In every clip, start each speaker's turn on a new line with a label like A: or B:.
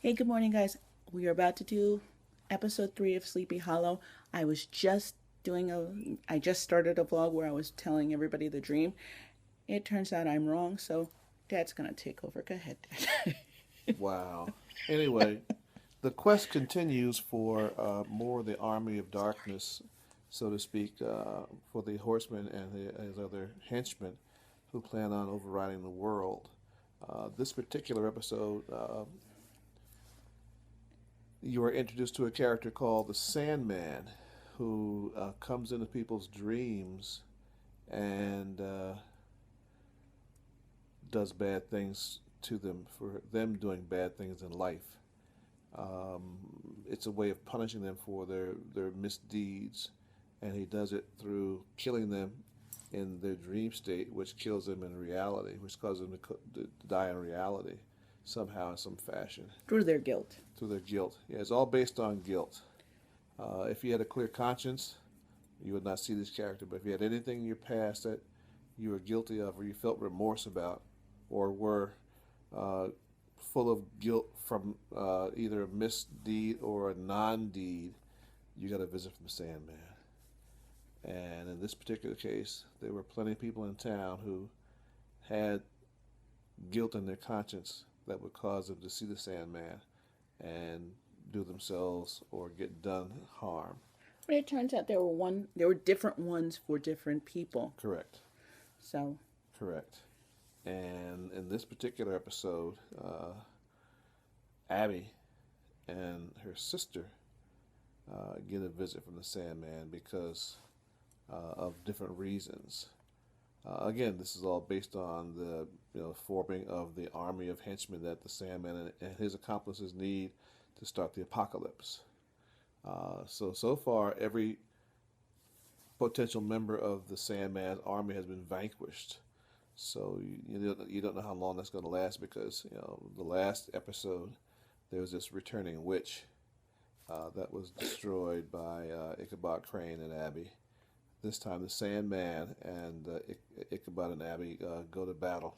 A: Hey, good morning, guys. We are about to do episode 3 of Sleepy Hollow. I was just I just started a vlog where I was telling everybody the dream. It turns out I'm wrong, so Dad's gonna take over. Go ahead, Dad.
B: Wow. Anyway, the quest continues for more of the army of darkness, so to speak, for the horsemen and his other henchmen who plan on overriding the world. This particular episode, you are introduced to a character called the Sandman, who comes into people's dreams and does bad things to them for them doing bad things in life. Um, it's a way of punishing them for their misdeeds, and he does it through killing them in their dream state, which kills them in reality, which causes them to die in reality somehow in some fashion
A: Through their guilt.
B: through their guilt. Yeah, it's all based on guilt. If you had a clear conscience, you would not see this character. But if you had anything in your past that you were guilty of, or you felt remorse about, or were uh, full of guilt from either a misdeed or a non-deed, you got a visit from the Sandman. And in this particular case, there were plenty of people in town who had guilt in their conscience that would cause them to see the Sandman and do themselves or get done harm.
A: But it turns out there were different ones for different people.
B: Correct.
A: So
B: Correct. And in this particular episode, Abby and her sister get a visit from the Sandman because of different reasons. Again, this is all based on the forming of the army of henchmen that the Sandman and his accomplices need to start the apocalypse. So far, every potential member of the Sandman's army has been vanquished. So you don't know how long that's going to last because the last episode there was this returning witch that was destroyed by Ichabod Crane and Abby. This time, the Sandman and Ichabod and Abby go to battle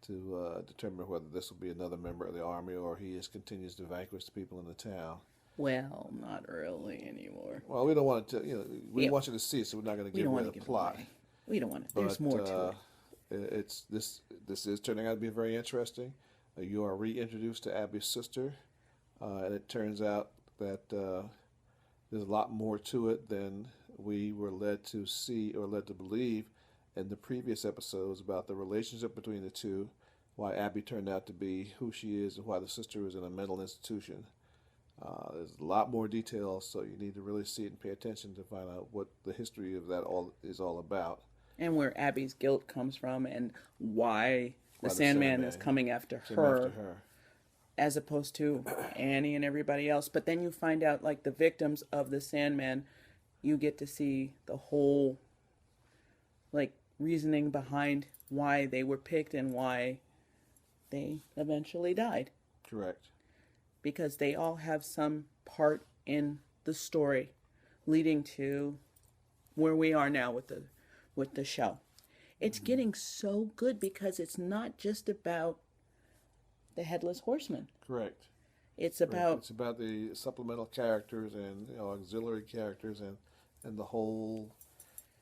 B: to determine whether this will be another member of the army or he just continues to vanquish the people in the town.
A: well, not really anymore.
B: Well, we don't want to, we
A: Yeah,
B: want you to see it, so we're not going to
A: we
B: give
A: don't
B: away
A: want to
B: the
A: give it
B: plot.
A: away. We don't want to. There's
B: But
A: more to it.
B: it's this is turning out to be very interesting. You are reintroduced to Abby's sister, and it turns out that there's a lot more to it than we were led to see or led to believe in the previous episodes about the relationship between the two, why Abby turned out to be who she is, and why the sister was in a mental institution. There's a lot more details, so you need to really see it and pay attention to find out what the history of that all is all about.
A: And where Abby's guilt comes from and why the
B: Why the
A: Sandman is
B: Sandman
A: coming after
B: came after
A: her
B: her.
A: as opposed to Annie and everybody else. But then you find out, like, the victims of the Sandman, you get to see the whole, like, reasoning behind why they were picked and why they eventually died.
B: Correct.
A: Because they all have some part in the story leading to where we are now with the show. It's getting so good because it's not just about the Headless Horseman.
B: Correct.
A: It's
B: Correct.
A: about
B: It's about the supplemental characters and auxiliary characters and the whole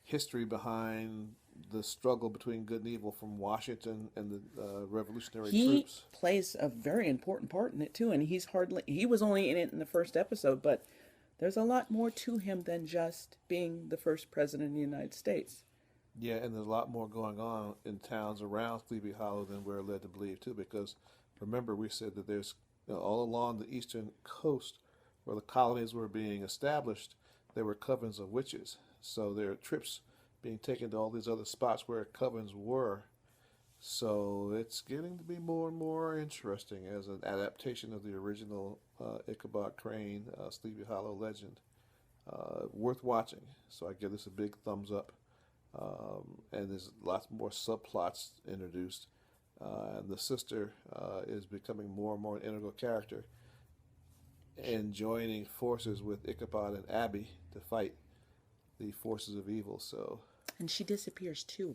B: history behind the struggle between good and evil from Washington and the revolutionary
A: he
B: troops.
A: plays a very important part in it too, and he was only in it in the first episode, but there's a lot more to him than just being the first president of the United States.
B: Yeah, and there's a lot more going on in towns around Sleepy Hollow than we're led to believe too. Because remember, we said that there's all along the eastern coast where the colonies were being established, there were covens of witches. So there are trips being taken to all these other spots where covens were. So it's getting to be more and more interesting as an adaptation of the original Ichabod Crane Sleepy Hollow legend. Worth watching. So I give this a big thumbs up. And there's lots more subplots introduced. And the sister is becoming more and more an integral character and joining forces with Ichabod and Abby to fight the forces of evil. So,
A: And she disappears too.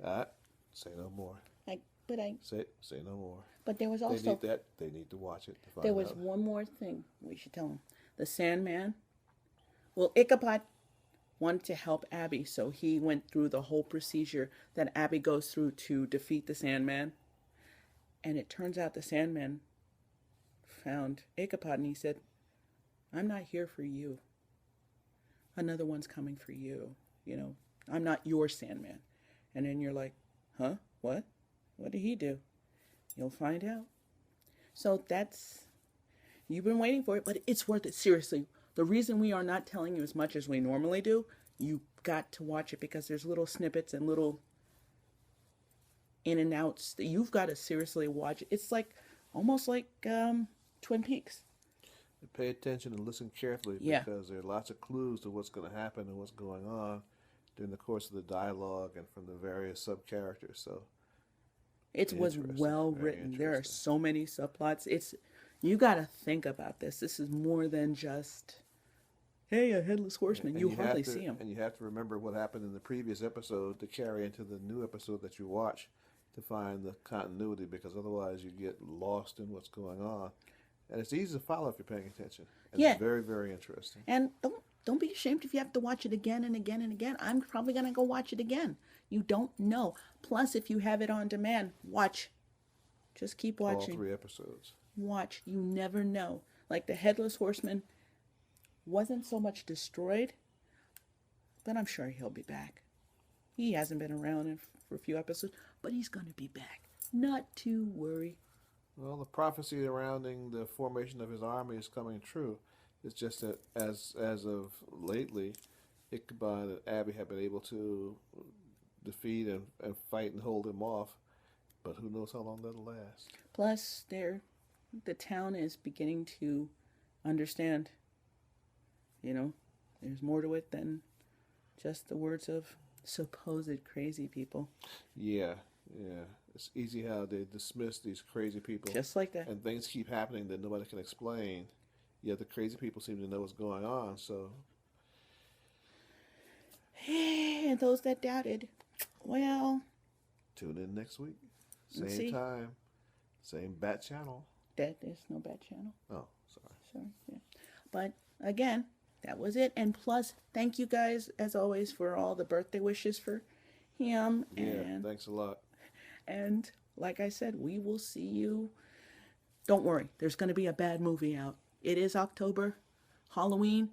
B: uh, say no more.
A: Like, But
B: Say no more.
A: but there was
B: They
A: also
B: need that. They need to watch it to find
A: there was
B: out.
A: one more thing we should tell him. The Sandman. Well, Ichabod wanted to help Abby, so he went through the whole procedure that Abby goes through to defeat the Sandman. And it turns out the Sandman found Ichabod and he said, I'm not here for you. Another one's coming for you. You know, I'm not your Sandman. And then you're like, huh? What? What did he do? You'll find out. So you've been waiting for it, but it's worth it. Seriously. The reason we are not telling you as much as we normally do, you got to watch it because there's little snippets and little in and outs that you've got to seriously watch. It's like almost like Twin Peaks.
B: Pay attention and listen carefully because there are lots of clues to what's going to happen and what's going on during the course of the dialogue and from the various sub-characters. So
A: it was well written. There are so many subplots. You got to think about this. This is more than just, hey, a headless horseman. You hardly see him.
B: And you have to remember what happened in the previous episode to carry into the new episode that you watch to find the continuity, because otherwise you get lost in what's going on. And it's easy to follow if you're paying attention. And it's very, very interesting.
A: And don't be ashamed if you have to watch it again and again and again. I'm probably going to go watch it again. You don't know. Plus, if you have it on demand, watch. Just keep watching.
B: All 3 episodes.
A: Watch. You never know. Like the Headless Horseman wasn't so much destroyed, but I'm sure he'll be back. He hasn't been around for a few episodes, but he's going to be back. Not to worry.
B: Well, the prophecy surrounding the formation of his army is coming true. It's just that as of lately, Ichabod and Abby have been able to defeat and fight and hold him off. But who knows how long that'll last.
A: Plus, the town is beginning to understand, you know, there's more to it than just the words of supposed crazy people.
B: Yeah. It's easy how they dismiss these crazy people.
A: Just like that.
B: And things keep happening that nobody can explain. Yet the crazy people seem to know what's going on, so.
A: And those that doubted, well.
B: Tune in next week. Same time. Same Bat Channel.
A: There's no Bat Channel.
B: Oh, sorry.
A: Yeah. But again, that was it. And plus, thank you guys, as always, for all the birthday wishes for him.
B: Yeah, thanks a lot.
A: And like I said, we will see you. Don't worry, there's going to be a bad movie out. It is October, Halloween.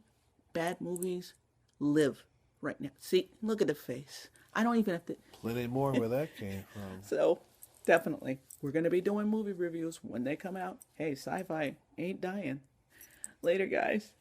A: Bad movies live right now. See, look at the face. I don't even have to.
B: Plenty more where that came from.
A: So, definitely, we're going to be doing movie reviews when they come out. Hey, sci-fi ain't dying. Later, guys.